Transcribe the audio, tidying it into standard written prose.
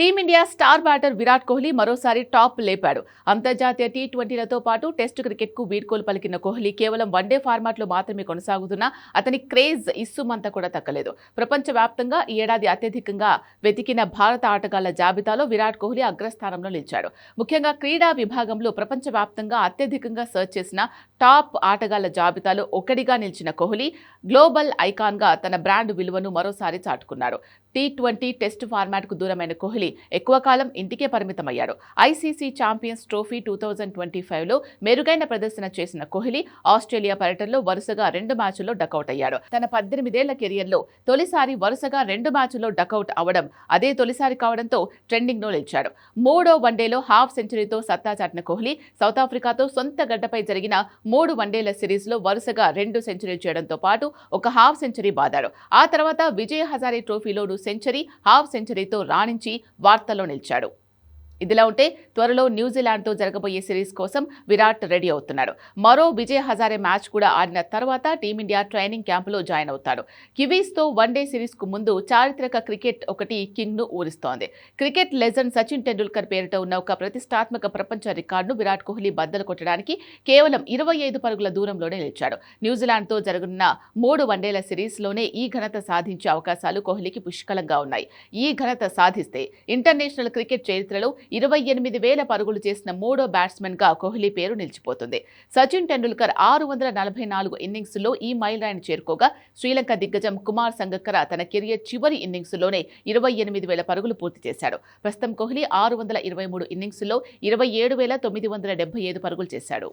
Team India star batter Virat Kohli మరోసారి top లేపాడు. అంతర్జాతీయ టీ20లతో పాటు టెస్టు క్రికెట్కు వీడ్కోలు పలికిన కోహ్లీ కేవలం వన్డే ఫార్మాట్లో మాత్రమే కొనసాగుతున్నా అతని క్రేజ్ ఇస్సుమంతా కూడా తగ్గలేదు. ప్రపంచవ్యాప్తంగా ఈ ఏడాది అత్యధికంగా వెతికిన భారత ఆటగాళ్ల జాబితాలో విరాట్ కోహ్లీ అగ్రస్థానంలో నిలిచాడు. ముఖ్యంగా క్రీడా విభాగంలో ప్రపంచవ్యాప్తంగా అత్యధికంగా సెర్చ్ చేసిన టాప్ ఆటగాళ్ల జాబితాలో ఒకటిగా నిలిచిన కోహ్లీ గ్లోబల్ ఐకాన్గా తన బ్రాండ్ విలువను మరోసారి చాటుకున్నాడు. టీ20 టెస్టు ఫార్మాట్కు దూరమైన కోహ్లీ ఎక్కువ కాలం ఇంటికే పరిమితమయ్యాడు. ఐసీసీ ఛాంపియన్స్ ట్రోఫీ 2025లో మెరుగైన ప్రదర్శన చేసిన కోహ్లీ ఆస్ట్రేలియా పర్యటనలో వరుసగా 2 మ్యాచ్ల్లో డకౌట్ అయ్యాడు. తన 18 ఏళ్ల కెరియర్లో తొలిసారి వరుసగా 2 మ్యాచ్ల్లో డకౌట్ అవడం అదే తొలిసారి కావడంతో ట్రెండింగ్లో నిలిచాడు. 3వ వన్డేలో హాఫ్ సెంచరీతో సత్తా చాటిన కోహ్లీ సౌతాఫ్రికాతో సొంత గడ్డపై జరిగిన 3 వన్డేల సిరీస్లో వరుసగా 2 సెంచరీలు చేయడంతో పాటు ఒక హాఫ్ సెంచరీ బాదాడు. ఆ తర్వాత విజయ్ హజారే ట్రోఫీలోనూ సెంచరీ, హాఫ్ సెంచరీతో రాణించి వార్తల్లో నిలిచాడు. ఇదిలా ఉంటే త్వరలో న్యూజిలాండ్తో జరగబోయే సిరీస్ కోసం విరాట్ రెడీ అవుతున్నాడు. మరో విజయ్ హజారే మ్యాచ్ కూడా ఆడిన తర్వాత టీమిండియా ట్రైనింగ్ క్యాంపులో జాయిన్ అవుతాడు. కివీస్తో వన్డే సిరీస్కు ముందు చారిత్రక క్రికెట్ ఒకటి కింగ్ను ఊరిస్తోంది. క్రికెట్ లెజెండ్ సచిన్ టెండూల్కర్ పేరిట ఉన్న ఒక ప్రతిష్టాత్మక ప్రపంచ రికార్డును విరాట్ కోహ్లీ బద్దలు కొట్టడానికి కేవలం 25 పరుగుల దూరంలోనే నిలిచాడు. న్యూజిలాండ్తో జరగనున్న 3 వన్డేల సిరీస్లోనే ఈ ఘనత సాధించే అవకాశాలు కోహ్లీకి పుష్కలంగా ఉన్నాయి. ఈ ఘనత సాధిస్తే ఇంటర్నేషనల్ క్రికెట్ చరిత్రలో 28,000 పరుగులు చేసిన 3వ బ్యాట్స్మెన్గా కోహ్లీ పేరు నిలిచిపోతుంది. సచిన్ టెండూల్కర్ 644 ఇన్నింగ్స్లో ఈ మైలురాయిని చేరుకోగా శ్రీలంక దిగ్గజం కుమార్ సంగక్కర తన కెరియర్ చివరి ఇన్నింగ్స్లోనే 28,000 పరుగులు పూర్తి చేశాడు. ప్రస్తుతం కోహ్లీ 623 ఇన్నింగ్స్లో 27,975 పరుగులు చేశాడు.